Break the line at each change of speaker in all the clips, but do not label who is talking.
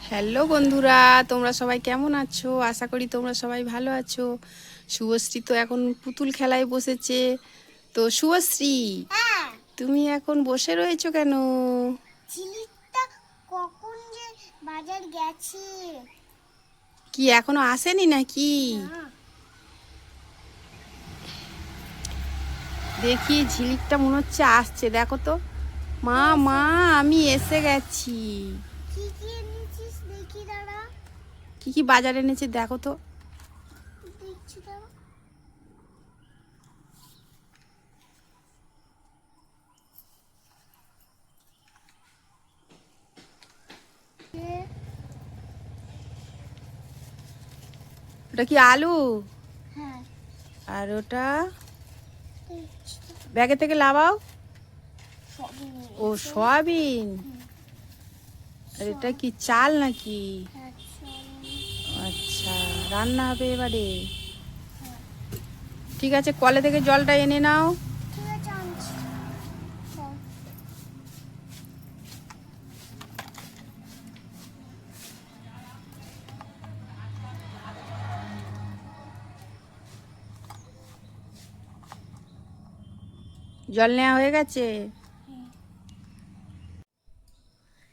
Hello বন্ধুরা, তোমরা সবাই কেমন আছো? আশা করি তোমরা সবাই ভালো আছো। শুভশ্রী তো এখন পুতুল খেলায় বসেছে। তো শুভশ্রী,
হ্যাঁ,
তুমি এখন বসে রয়েছো কেন?
ঝিলিকটা কখন যে বাজার গেছে?
কি এখনো আসেনি নাকি?
না,
দেখি ঝিলিকটা মনে হচ্ছে আসছে, দেখো তো। মা
কে এসে
মা,
গেছে?
আমি এসে গেছি।
কি কি এনেছিস দেখি দাঁড়া।
কি কি বাজার এনেছে দেখো তো।
দেখছি দাঁড়া। এ,
ওটা কি আলু?
হ্যাঁ,
আর ওটা
দেখছি তো।
ব্যাগে থেকে লাভাও।
সবই
ও
নিয়েছে।
সয়াবিন।
হুম,
আর এটা
সব,
কি চাল নাকি?
হ্যাঁ, সব
আচ্ছা, রান্না হবে এবারে।
হ্যাঁ।
ঠিক আছে, কলে থেকে জলটা এনে নাও।
ঠিক আছে, আনছি। দাও।
জল নেওয়া হয়ে গেছে?
হুম।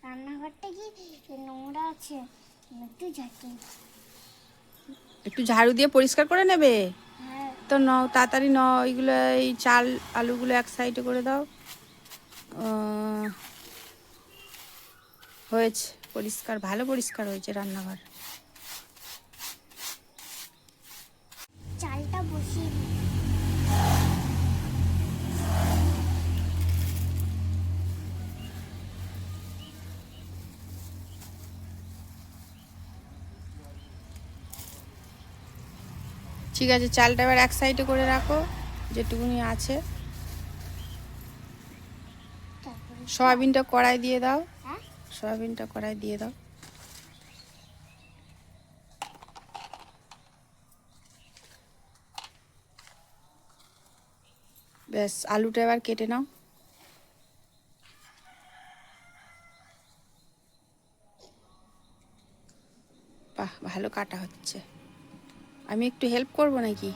রান্নাঘরটা কি নোংরা আছে? একটু ঝাঁকি।
একটু ঝাড়ু দিয়ে পরিষ্কার করে নেবে।
হ্যাঁ,
তো নাও, তাড়াতাড়ি নাও, এইগুলো এই চাল আলুগুলো এক সাইডে করে দাও। আহ, হয়েছে পরিষ্কার, ভালো পরিষ্কার হয়েছে রান্নাঘর।
চালটা বসিয়ে দিই।
ঠিক আছে, চালটা এবার এক সাইডে করে রাখো, যেটুকুনি আছে।
তারপরে চাল।
সয়াবিনটা কড়াই দিয়ে দাও।
হ্যাঁ,
সয়াবিনটা কড়াই দিয়ে দাও। ব্যাস, আলুটা এবার কেটে নাও। বাহ, ভালো কাটা হচ্ছে। আমি একটু হেল্প করবো নাকি?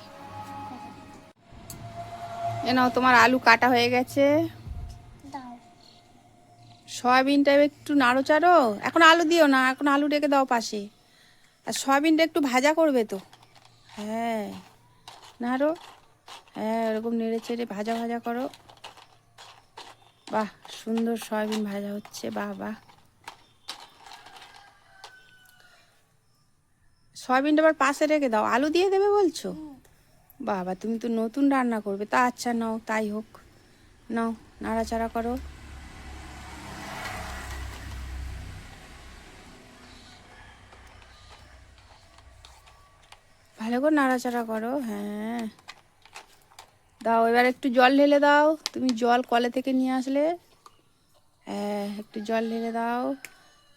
এ নাও, তোমার আলু কাটা হয়ে গেছে।
দাও।
সয়াবিনটা একটু নাড়োচাড়ো, এখন আলু দিও না, এখন আলু রেখে দাও পাশে। আর সয়াবিনটা একটু ভাজা করবে তো। হ্যাঁ, নাড়ো। হ্যাঁ, ওরকম নেড়ে চেড়ে ভাজা ভাজা করো। বাহ, সুন্দর সয়াবিন ভাজা হচ্ছে, বাহ বাহ। সয়াবিনটা আবার পাশে রেখে দাও, আলু দিয়ে দেবে বলছো?
হুম।
বাবা, তুমি তো নতুন রান্না করবে, তা আচ্ছা নাও, তাই হোক। নাও, নাড়াচাড়া করো। ভালো করে নাড়াচাড়া করো, হ্যাঁ। দাও, এবার একটু জল ঢেলে দাও, তুমি জল কলে থেকে নিয়ে আসলে। হ্যাঁ, একটু জল ঢেলে দাও।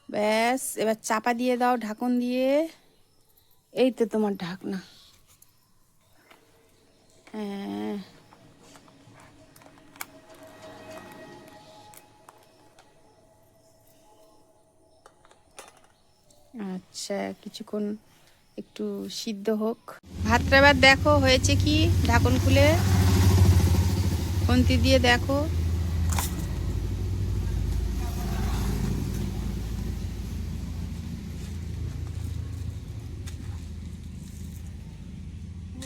ব্যাস, এবার চাপা দিয়ে দাও ঢাকন দিয়ে। এই তো তোমার ঢাকনা। হ্যাঁ, আচ্ছা, কিছুক্ষণ একটু সিদ্ধ হোক। ভাতটা এবার দেখো হয়েছে কি, ঢাকন খুলে খুন্তি দিয়ে দেখো।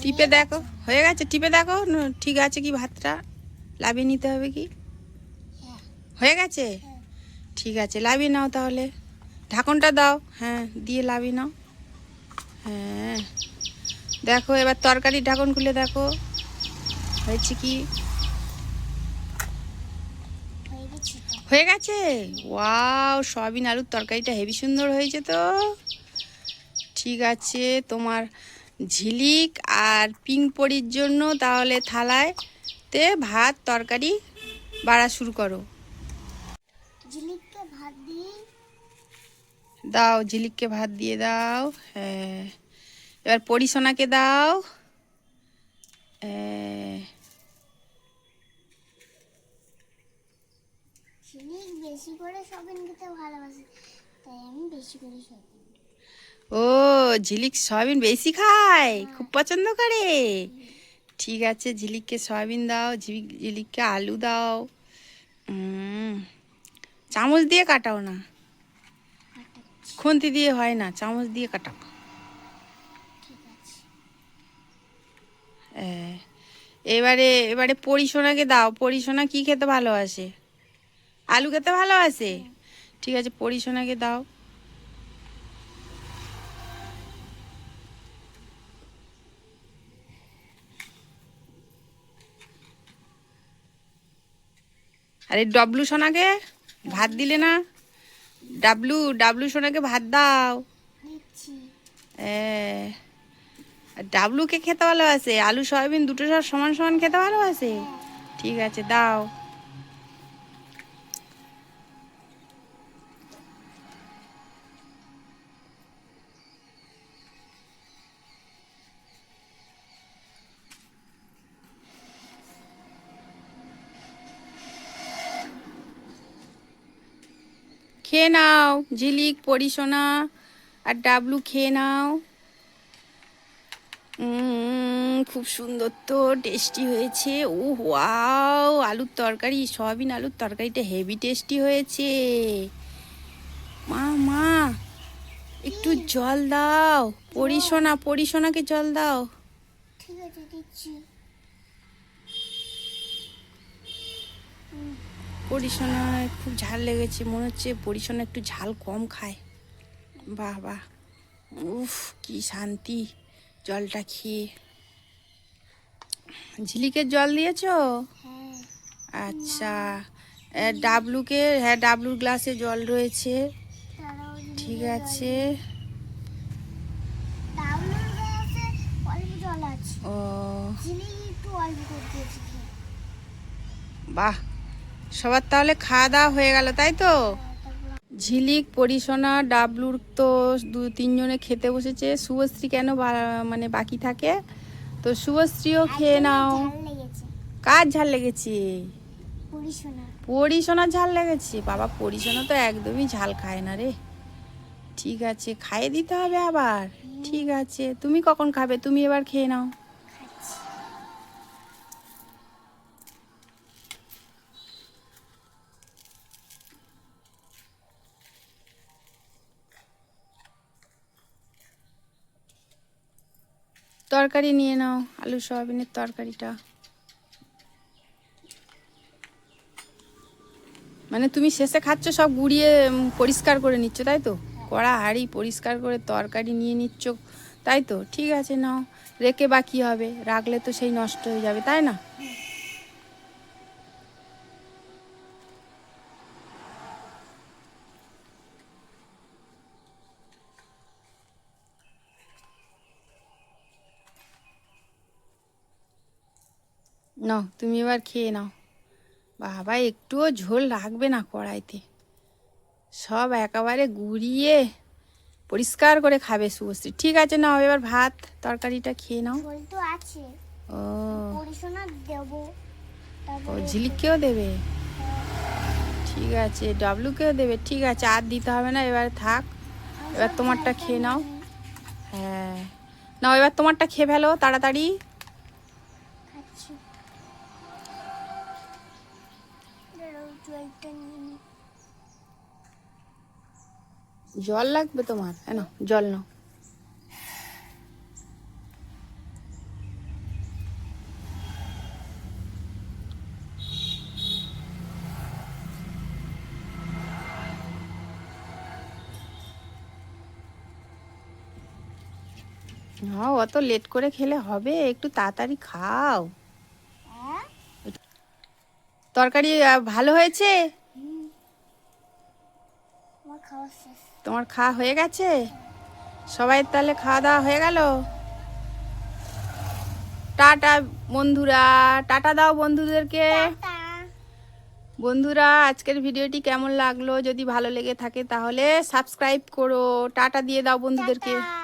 টিপে
হয়ে
দেখো,
গেছে।
হয়ে গেছে, টিপে দেখো ঠিক আছে কি ভাতটা। লাভিয়ে নিতে হবে কি?
হ্যাঁ,
হয়ে গেছে?
হ্যাঁ।
ঠিক আছে, লাভিয়ে নাও তাহলে। ঢাকনটা দাও, হ্যাঁ, দিয়ে লাভিয়ে নাও। হ্যাঁ, দেখো এবার তরকারির ঢাকন খুলে দেখো হয়েছে কি।
হয়ে গেছে তো।
হয়ে গেছে। ওয়াও, সয়াবিন আলুর তরকারিটা হেবি সুন্দর হয়েছে তো। ঠিক আছে, তোমার ঝিলিক আর পিংপড়ির জন্য তাহলে থালায় তে ভাত তরকারি বাড়া শুরু করো।
ঝিলিককে ভাত দিই।
দাও, ঝিলিককে ভাত দিয়ে দাও। হ্যাঁ, এবার পরিসোনাকে দাও। হ্যাঁ,
ঝিলিক বেশি করে সবিন খেতে ভালোবাসে। তাই আমি বেশি করে সবজি।
ও, ঝিলিক সয়াবিন বেশি খায়, খুব পছন্দ করে। ঠিক আছে, ঝিলিককে সয়াবিন দাও, ঝিলিককে আলু দাও। চামচ দিয়ে কাটাও না,
কাটাচ্ছি।
খুন্তি দিয়ে হয় না, চামচ দিয়ে কাটাও।
ঠিক আছে।
হ্যাঁ, এবারে এবারে পরিশোনাকে দাও। পরিশোনা কি খেতে ভালোবাসে? আলু খেতে ভালোবাসে। ঠিক আছে, পরিশোনাকে দাও। আরে ডবলু সোনাকে ভাত দিলে না? ডাবলু ডাবলু সোনাকে ভাত দাও।
দিচ্ছি।
হ্যাঁ, আর ডাবলুকে খেতে ভালোবাসে? আলু সয়াবিন দুটো সব সমান সমান খেতে ভালোবাসে?
হ্যাঁ।
ঠিক আছে, দাও। খেয়ে নাও ঝিলিক, পরিশোনা আর ডাবলু, খেয়ে নাও। খুব সুন্দর তো, টেস্টি হয়েছে। ও ওয়াও, আলুর তরকারি, সয়াবিন আলুর তরকারিটা হেভি টেস্টি হয়েছে। মা মা, একটু জল দাও। পরিশোনাকে জল দাও।
ঠিক আছে, দিচ্ছি।
পরিশোনায় খুব ঝাল লেগেছে, মনে হচ্ছে পরিশোনা একটু ঝাল কম খায়। বাহ বাহ, উফ কি শান্তি জলটা খেয়ে। ঝিলিকের জল দিয়েছো?
হ্যাঁ।
আচ্ছা, ডাবলুকে, হ্যাঁ ডাবলুর গ্লাসে জল রয়েছে।
তারাও
ঠিক
ঝিলিকের
আছে।
জল। ডাবলুর গ্লাসে অল্প জল আছে।
ও
ঝিলিক একটু অল্প করে দিয়েছি খেয়ে।
বাহ, সবার তাহলে খাওয়া দাওয়া হয়ে গেল, তাই তো?
তারপর
ঝিলিক, পরিশোনা, ডাবলুর তো দু তিনজনে খেতে বসেছে। শুভশ্রী কেন মানে বাকি থাকে? তো শুভশ্রীও খেয়ে
একজনের
নাও।
ঝাল লেগেছে।
কার ঝাল লেগেছে?
পরিশোনা।
পরিশোনার ঝাল লেগেছে? বাবা, পরিশোনা তো একদমই ঝাল খায় না রে। ঠিক আছে, খাইয়ে দিতে হবে আবার। ঠিক আছে, তুমি কখন খাবে? তুমি এবার খেয়ে নাও।
খাচ্ছি।
তরকারি নিয়ে নাও, আলু সয়াবিনের তরকারিটা। মানে তুমি শেষে খাচ্ছ, সব গুঁড়িয়ে পরিষ্কার করে নিচ্ছ, তাই তো? কড়া হাঁড়ি পরিষ্কার করে তরকারি নিয়ে নিচ্ছ, তাই তো? ঠিক আছে, নাও। রেখে বা কী হবে? রাখলে তো সেই নষ্ট হয়ে যাবে, তাই না? নাও, তুমি এবার খেয়ে নাও। বাবা, একটুও ঝোল রাখবে না কড়াইতে, সব একেবারে গুঁড়িয়ে পরিষ্কার করে খাবে শুভশ্রী। ঠিক আছে, নাও এবার ভাত তরকারিটা খেয়ে নাও।
ঝোল তো আছে।
ও,
পরিশোনা দেবো।
ও
তারপরে
ঝিলিককেও দেবে? ঠিক আছে, ডাবলুকেও দেবে? ঠিক আছে, আর দিতে হবে না, এবার থাক।
আমি
এবার
সব
তোমারটা
ঝালটা
খেয়ে নাও।
নিই।
হ্যাঁ, নাও এবার তোমারটা খেয়ে ফেলো তাড়াতাড়ি।
খাচ্ছি। দাঁড়াও, জলটা নিয়ে নিই।
জল লাগবে তোমার? হ্যাঁ, নাও জল নাও। নাও, অত লেট করে খেলে হবে? একটু তাড়াতাড়ি খাও।
হ্যাঁ?
তরকারি ভালো হয়েছে?
হুম। আমার খাওয়া শেষ।
তোমার খাওয়া হয়ে গেছে? সবাই তাহলে খাওয়া দাওয়া হয়ে গেল? টাটা বন্ধুরা, টাটা দাও বন্ধুদেরকে।
টাটা।
বন্ধুরা, আজকের ভিডিওটি কেমন লাগলো? যদি ভালো লেগে থাকে তাহলে সাবস্ক্রাইব করো। টাটা দিয়ে দাও বন্ধুদেরকে।
টাটা।